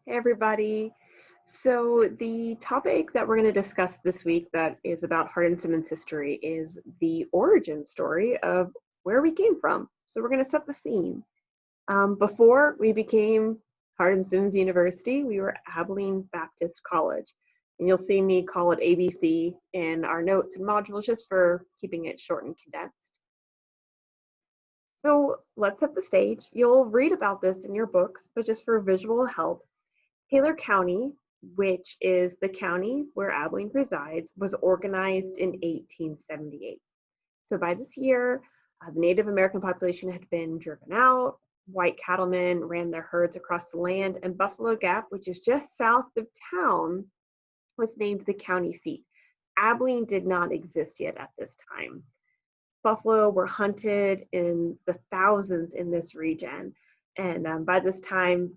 Hey everybody. So the topic that we're going to discuss this week that is about Hardin-Simmons history is the origin story of where we came from. So we're going to set the scene. Before we became Hardin-Simmons University, we were Abilene Baptist College. And you'll see me call it ABC in our notes and modules just for keeping it short and condensed. So let's set the stage. You'll read about this in your books, but just for visual help, Taylor County, which is the county where Abilene resides, was organized in 1878. So by this year, the Native American population had been driven out, white cattlemen ran their herds across the land, and Buffalo Gap, which is just south of town, was named the county seat. Abilene did not exist yet at this time. Buffalo were hunted in the thousands in this region, and by this time,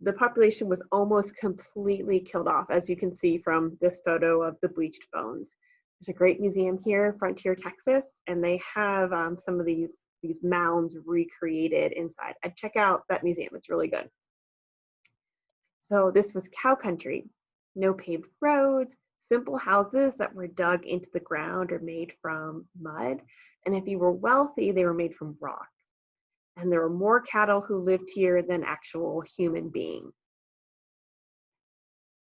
the population was almost completely killed off, as you can see from this photo of the bleached bones. There's a great museum here, Frontier, Texas, and they have some of these mounds recreated inside. I'd check out that museum, it's really good. So this was cow country, no paved roads, simple houses that were dug into the ground or made from mud. And if you were wealthy, they were made from rock. And there were more cattle who lived here than actual human beings.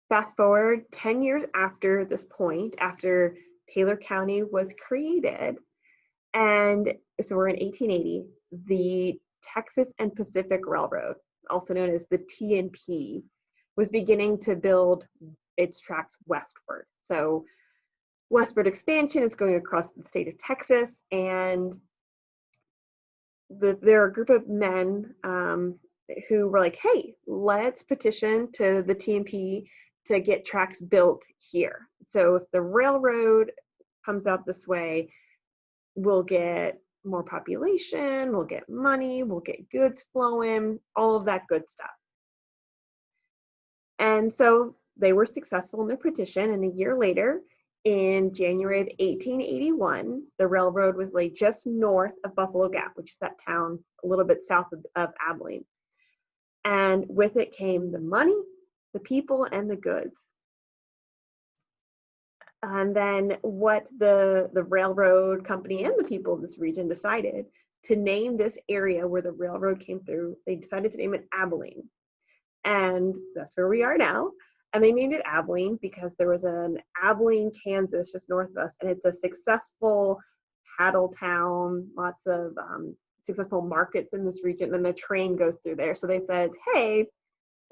Fast forward 10 years after this point, after Taylor County was created, and so we're in 1880, the Texas and Pacific Railroad, also known as the T&P, was beginning to build its tracks westward. So westward expansion is going across the state of Texas, and there are a group of men who were like, hey, let's petition to the T&P to get tracks built here. So if the railroad comes out this way, we'll get more population, we'll get money, we'll get goods flowing, all of that good stuff. And so they were successful in their petition, and a year later, in January of 1881, the railroad was laid just north of Buffalo Gap, which is that town a little bit south of Abilene. And with it came the money, the people, and the goods. And then what the railroad company and the people of this region decided to name this area where the railroad came through, they decided to name it Abilene. And that's where we are now. And they named it Abilene because there was an Abilene, Kansas, just north of us, and it's a successful cattle town, lots of successful markets in this region, and a train goes through there. So they said, hey,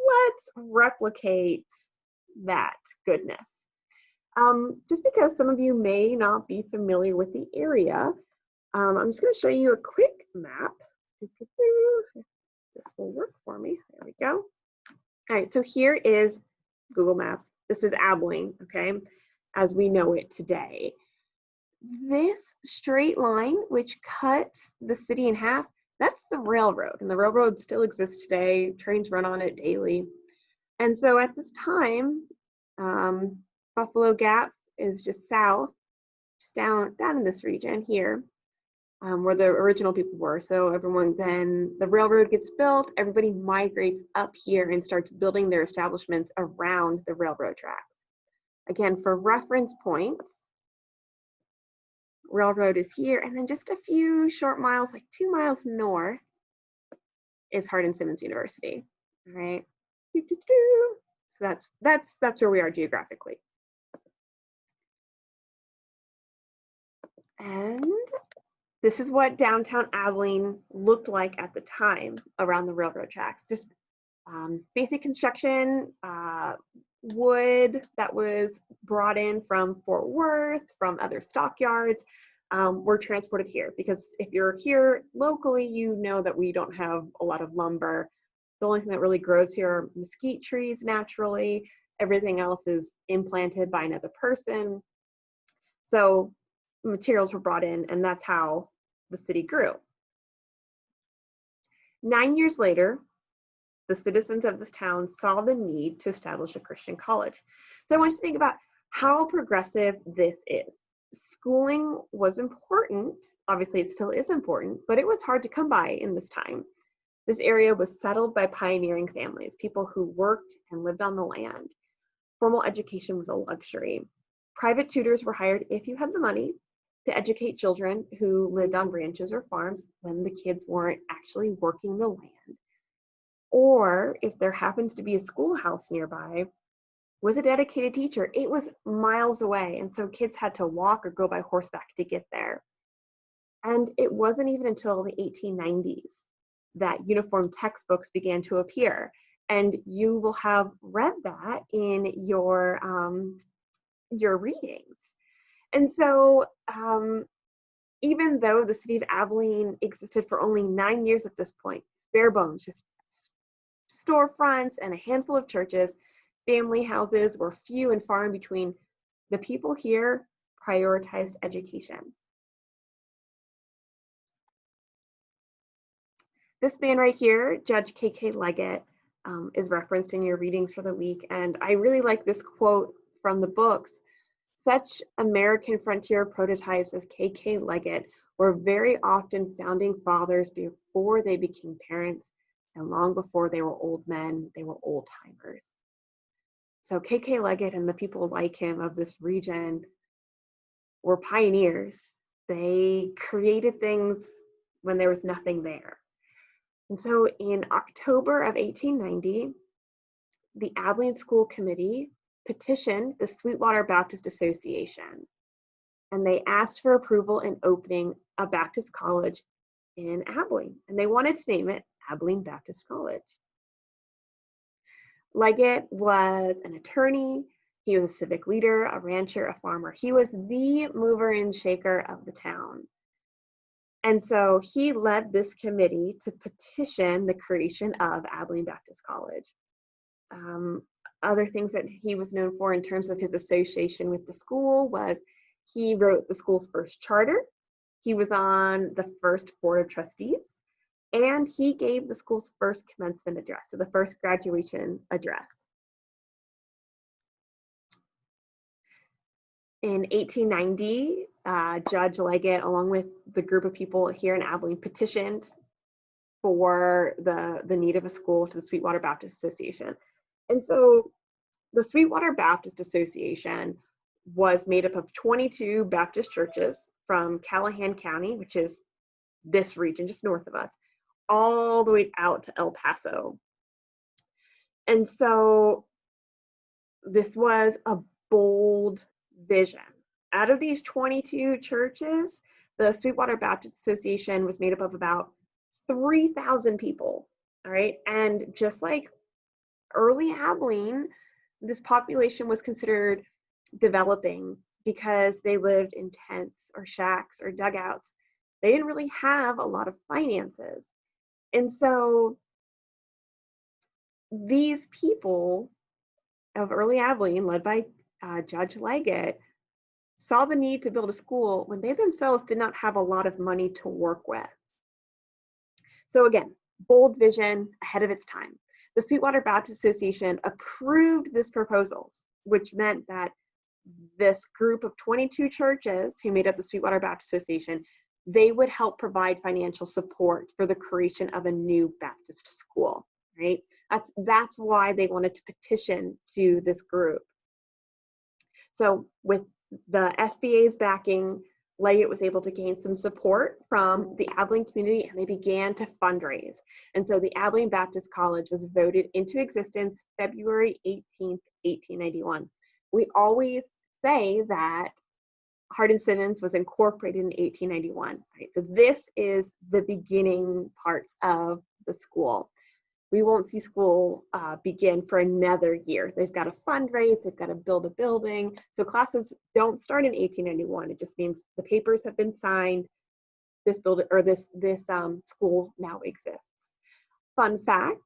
let's replicate that goodness. Just because some of you may not be familiar with the area, I'm just going to show you a quick map. This will work for me. There we go. All right, so here is Google Maps. This is Abilene, okay, as we know it today. This straight line, which cuts the city in half, that's the railroad, and the railroad still exists today. Trains run on it daily. And so at this time, Buffalo Gap is just south, just down in this region here, where the original people were. So then the railroad gets built, everybody migrates up here and starts building their establishments around the railroad tracks. Again, for reference points, railroad is here, and then just a few short miles, like 2 miles north, is Hardin-Simmons University. All right. So that's where we are geographically. And this is what downtown Abilene looked like at the time around the railroad tracks. Just basic construction, wood that was brought in from Fort Worth, from other stockyards, were transported here. Because if you're here locally, you know that we don't have a lot of lumber. The only thing that really grows here are mesquite trees naturally. Everything else is implanted by another person. So materials were brought in, and that's how the city grew. 9 years later, the citizens of this town saw the need to establish a Christian college. So I want you to think about how progressive this is. Schooling was important. Obviously, it still is important, but it was hard to come by in this time. This area was settled by pioneering families, people who worked and lived on the land. Formal education was a luxury. Private tutors were hired if you had the money to educate children who lived on ranches or farms when the kids weren't actually working the land. Or if there happens to be a schoolhouse nearby with a dedicated teacher, it was miles away. And so kids had to walk or go by horseback to get there. And it wasn't even until the 1890s that uniform textbooks began to appear. And you will have read that in your readings. And so even though the city of Abilene existed for only 9 years at this point, bare bones, just storefronts and a handful of churches, family houses were few and far in between. The people here prioritized education. This man right here, Judge K.K. Leggett, is referenced in your readings for the week, and I really like this quote from the books. Such American frontier prototypes as K.K. Leggett were very often founding fathers before they became parents, and long before they were old men, they were old timers. So K.K. Leggett and the people like him of this region were pioneers. They created things when there was nothing there. And so in October of 1890, the Abilene School Committee petitioned the Sweetwater Baptist Association, and they asked for approval in opening a Baptist college in Abilene, and they wanted to name it Abilene Baptist College. Leggett was an attorney, he was a civic leader, a rancher, a farmer. He was the mover and shaker of the town. And so he led this committee to petition the creation of Abilene Baptist College. Other things that he was known for in terms of his association with the school was he wrote the school's first charter, he was on the first board of trustees, and he gave the school's first commencement address, so the first graduation address. In 1890, Judge Leggett, along with the group of people here in Abilene, petitioned for the need of a school to the Sweetwater Baptist Association. And so the Sweetwater Baptist Association was made up of 22 Baptist churches from Callahan County, which is this region just north of us, all the way out to El Paso. And so this was a bold vision. Out of these 22 churches, the Sweetwater Baptist Association was made up of about 3,000 people, all right? And just like early Abilene, this population was considered developing because they lived in tents or shacks or dugouts. They didn't really have a lot of finances. And so these people of early Abilene, led by Judge Leggett, saw the need to build a school when they themselves did not have a lot of money to work with. So again, bold vision ahead of its time. The Sweetwater Baptist Association approved this proposal, which meant that this group of 22 churches who made up the Sweetwater Baptist Association, they would help provide financial support for the creation of a new Baptist school, right? That's why they wanted to petition to this group. So with the SBA's backing, Leggett was able to gain some support from the Abilene community, and they began to fundraise. And so the Abilene Baptist College was voted into existence February 18th, 1891. We always say that Hardin-Simmons was incorporated in 1891. Right? So this is the beginning parts of the school. We won't see school begin for another year. They've got to fundraise, they've got to build a building. So classes don't start in 1891. It just means the papers have been signed. This building or this school now exists. Fun fact: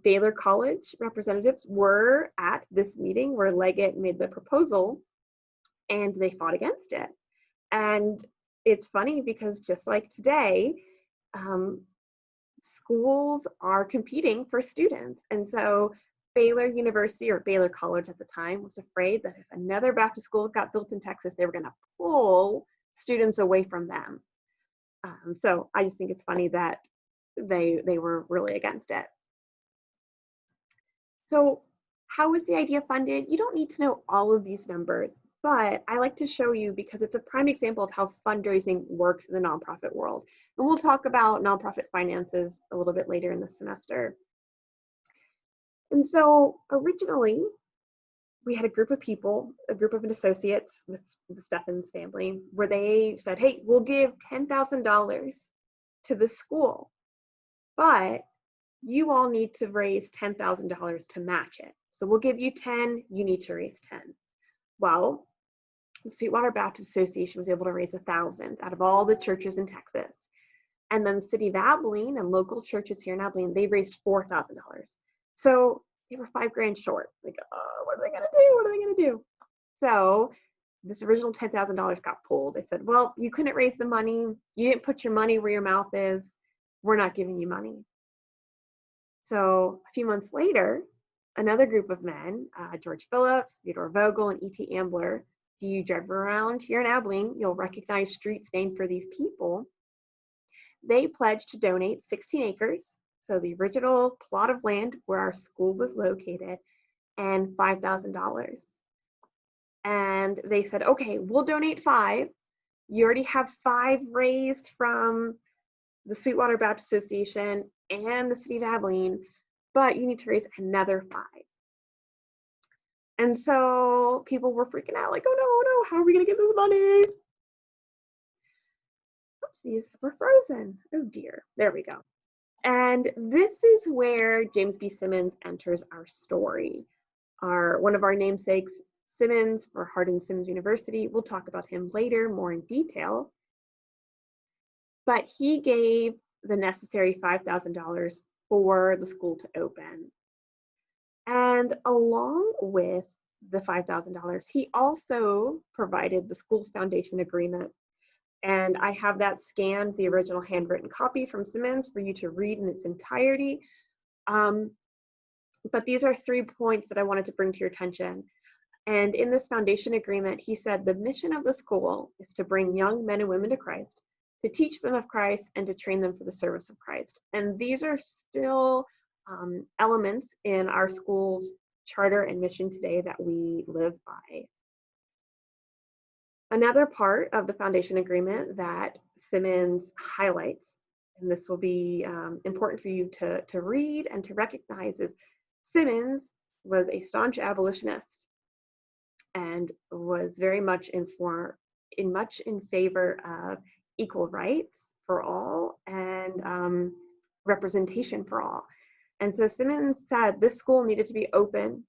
Baylor College representatives were at this meeting where Leggett made the proposal, and they fought against it. And it's funny because just like today, schools are competing for students. And so Baylor University, or Baylor College at the time, was afraid that if another Baptist school got built in Texas, they were going to pull students away from them. So I just think it's funny that they were really against it. So how was the idea funded? You don't need to know all of these numbers, but I like to show you because it's a prime example of how fundraising works in the nonprofit world. And we'll talk about nonprofit finances a little bit later in the semester. And so originally, we had a group of people, a group of associates with the Steffens family, where they said, hey, we'll give $10,000 to the school, but you all need to raise $10,000 to match it. So we'll give you 10, you need to raise 10. Well, the Sweetwater Baptist Association was able to raise 1,000 out of all the churches in Texas. And then the city of Abilene and local churches here in Abilene, they raised $4,000. So they were $5,000 short. Like, oh, what are they gonna do? What are they gonna do? So this original $10,000 got pulled. They said, well, you couldn't raise the money. You didn't put your money where your mouth is. We're not giving you money. So a few months later, another group of men, George Phillips, Theodore Vogel, and E.T. Ambler, if you drive around here in Abilene, you'll recognize streets named for these people. They pledged to donate 16 acres, so the original plot of land where our school was located, and $5,000. And they said, okay, we'll donate 5. You already have 5 raised from the Sweetwater Baptist Association and the city of Abilene, but you need to raise another 5. And so people were freaking out, like, oh no, how are we gonna get this money? Oopsies, we're frozen. Oh dear, there we go. And this is where James B. Simmons enters our story. One of our namesakes, Simmons, for Hardin-Simmons University. We'll talk about him later more in detail. But he gave the necessary $5,000 for the school to open. And along with the $5,000, he also provided the school's foundation agreement. And I have that scanned, the original handwritten copy from Simmons, for you to read in its entirety. But these are 3 points that I wanted to bring to your attention. And in this foundation agreement, he said the mission of the school is to bring young men and women to Christ, to teach them of Christ, and to train them for the service of Christ. And these are still elements in our school's charter and mission today that we live by. Another part of the foundation agreement that Simmons highlights, and this will be important for you to read and to recognize, is Simmons was a staunch abolitionist and was very much in favor of equal rights for all and representation for all. And so Simmons said this school needed to be open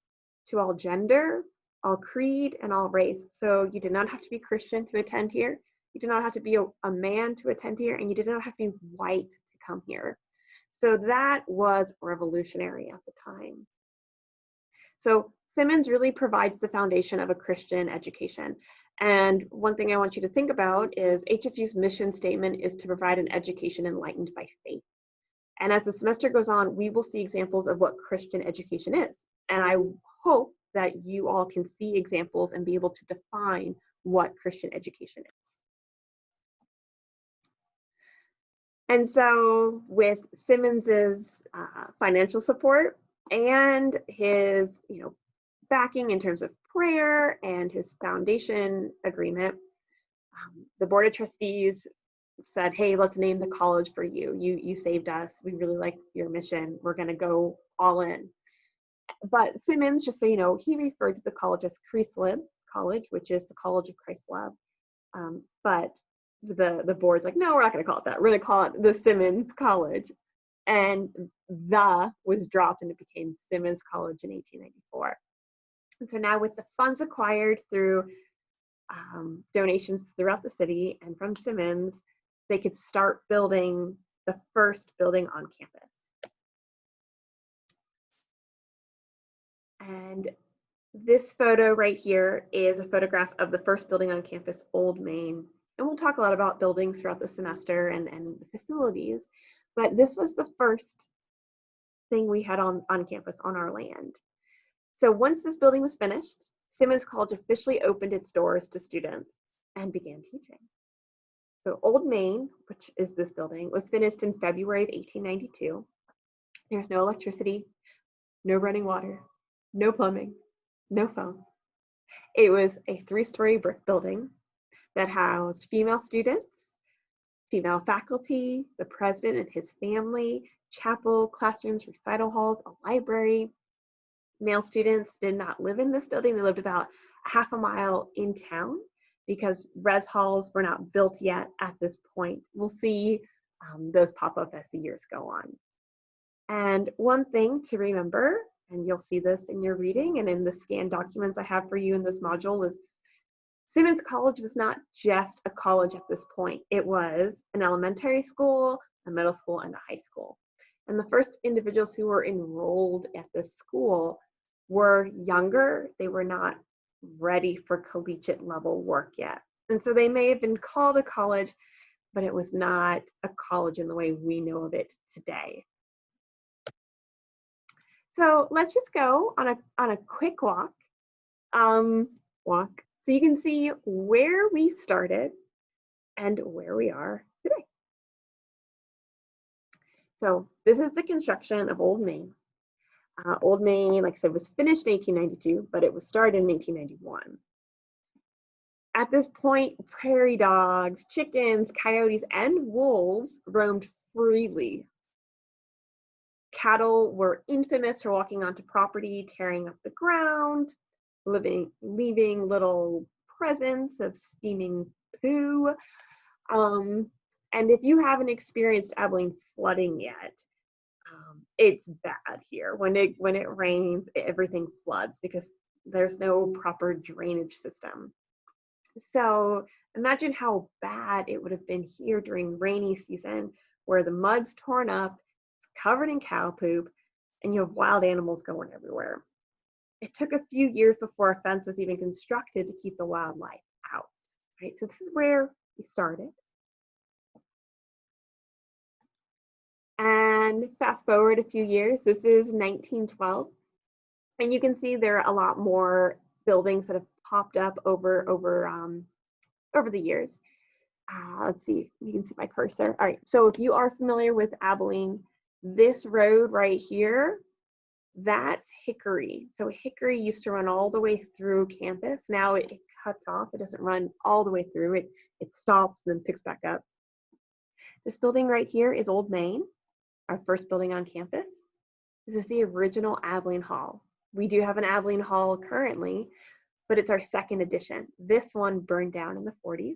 to all gender, all creed, and all race. So you did not have to be Christian to attend here. You did not have to be a man to attend here, and you did not have to be white to come here. So that was revolutionary at the time. So Simmons really provides the foundation of a Christian education. And one thing I want you to think about is HSU's mission statement is to provide an education enlightened by faith. And as the semester goes on, we will see examples of what Christian education is. And I hope that you all can see examples and be able to define what Christian education is. And so with Simmons's financial support and his backing in terms of prayer and his foundation agreement, the Board of Trustees said, hey, let's name the college for you. You saved us. We really like your mission. We're going to go all in. But Simmons, just so you know, he referred to the college as Christlib College, which is the College of Christ Love. But the board's like, no, we're not going to call it that. We're going to call it the Simmons College. And the was dropped and it became Simmons College in 1894. And so now with the funds acquired through donations throughout the city and from Simmons, they could start building the first building on campus. And this photo right here is a photograph of the first building on campus, Old Main. And we'll talk a lot about buildings throughout the semester and the facilities, but this was the first thing we had on campus on our land. So once this building was finished, Simmons College officially opened its doors to students and began teaching. So Old Main, which is this building, was finished in February of 1892. There's no electricity, no running water, no plumbing, no phone. It was a 3-story brick building that housed female students, female faculty, the president and his family, chapel, classrooms, recital halls, a library. Male students did not live in this building. They lived about a half a mile in town because res halls were not built yet at this point. We'll see those pop up as the years go on. And one thing to remember, and you'll see this in your reading and in the scanned documents I have for you in this module, is Simmons College was not just a college at this point. It was an elementary school, a middle school, and a high school. And the first individuals who were enrolled at this school were younger. They were not ready for collegiate level work yet. And so they may have been called a college, but it was not a college in the way we know of it today. So let's just go on a quick walk. So you can see where we started and where we are today. So this is the construction of Old Main. Old Main, like I said, was finished in 1892, but it was started in 1891. At this point, prairie dogs, chickens, coyotes, and wolves roamed freely. Cattle were infamous for walking onto property, tearing up the ground, leaving little presents of steaming poo. And if you haven't experienced Abilene flooding yet, it's bad here. When it rains, everything floods because there's no proper drainage system. So imagine how bad it would have been here during rainy season, where the mud's torn up, it's covered in cow poop, and you have wild animals going everywhere. It took a few years before a fence was even constructed to keep the wildlife out, right? So this is where we started. And fast forward a few years, this is 1912. And you can see there are a lot more buildings that have popped up over the years. Let's see, you can see my cursor. All right, so if you are familiar with Abilene, this road right here, that's Hickory. So Hickory used to run all the way through campus. Now it cuts off. It doesn't run all the way through. It stops and then picks back up. This building right here is Old Main, our first building on campus. This is the original Abilene Hall. We do have an Abilene Hall currently, but it's our second edition. This one burned down in the 40s.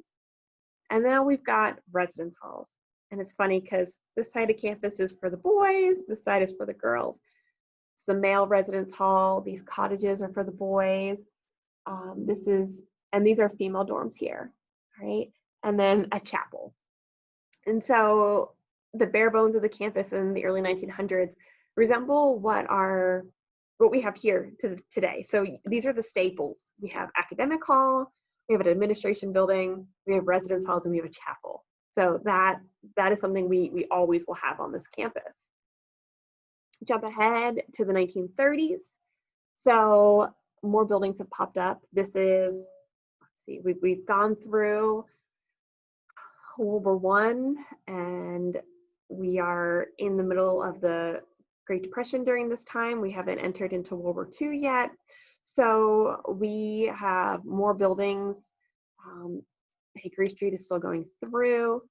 And now we've got residence halls. And it's funny because this side of campus is for the boys, this side is for the girls. It's the male residence hall. These cottages are for the boys. These are female dorms here, right? And then a chapel. And so the bare bones of the campus in the early 1900s resemble what we have here today. So these are the staples. We have academic hall, we have an administration building, we have residence halls, and we have a chapel. So that is something we always will have on this campus. Jump ahead to the 1930s. So more buildings have popped up. This is, let's see, we've gone through World War I, and we are in the middle of the Great Depression during this time. We haven't entered into World War II yet. So we have more buildings. Hickory Street is still going through.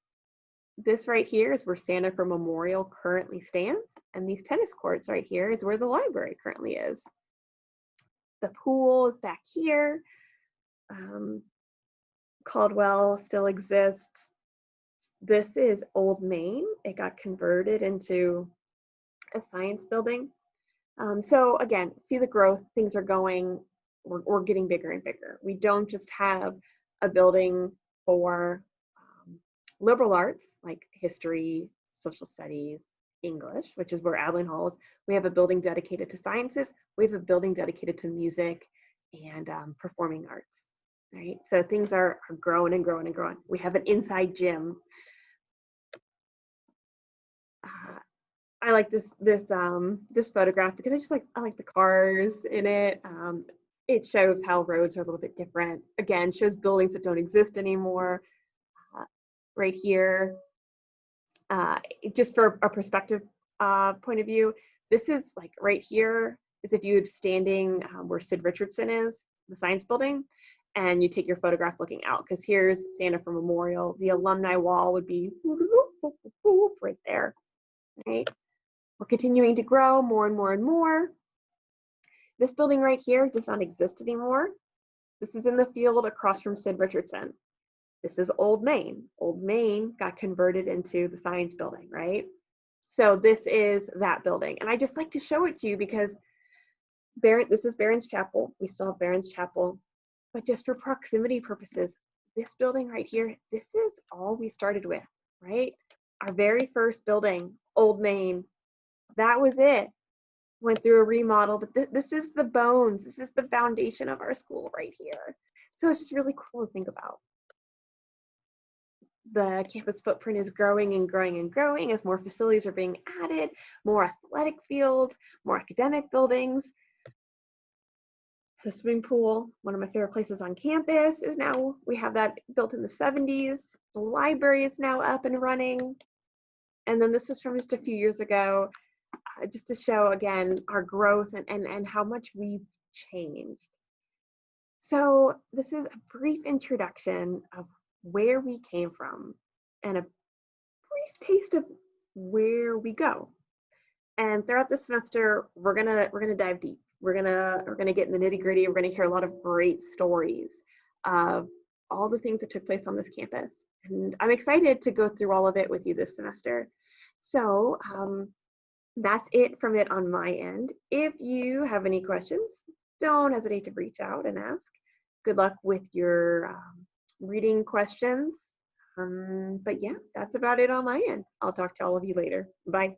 This right here is where Sandifer Memorial currently stands. And these tennis courts right here is where the library currently is. The pool is back here. Caldwell still exists. This is Old Main. It got converted into a science building. So again, see the growth, things are going, we're getting bigger and bigger. We don't just have a building for liberal arts like history, social studies, English, which is where Abilene Hall is. We have a building dedicated to sciences. We have a building dedicated to music and performing arts, right? So things are growing and growing and growing. We have an inside gym. I like this photograph because I like the cars in it. It shows how roads are a little bit different. Again, shows buildings that don't exist anymore. right here, just for a perspective point of view, this is like right here is if you had standing where Sid Richardson is, the science building, and you take your photograph looking out, because here's Sandifer Memorial. The alumni wall would be right there, right? We're continuing to grow more and more and more. This building right here does not exist anymore. This is in the field across from Sid Richardson. This is Old Main. Old Main got converted into the science building, right? So this is that building. And I just like to show it to you because this is Barron's Chapel. We still have Barron's Chapel. But just for proximity purposes, this building right here, this is all we started with, right? Our very first building, Old Main, that was it. Went through a remodel, but this is the bones. This is the foundation of our school right here. So it's just really cool to think about. The campus footprint is growing and growing and growing as more facilities are being added, more athletic fields, more academic buildings. The swimming pool, one of my favorite places on campus, is now, we have that built in the 70s. The library is now up and running. And then this is from just a few years ago, just to show again our growth and how much we've changed. So this is a brief introduction of where we came from and a brief taste of where we go. And throughout this semester, we're gonna dive deep. We're gonna get in the nitty-gritty. We're gonna hear a lot of great stories of all the things that took place on this campus. And I'm excited to go through all of it with you this semester. So that's it from it on my end. If you have any questions, don't hesitate to reach out and ask. Good luck with your reading questions. But yeah, that's about it on my end. I'll talk to all of you later. Bye.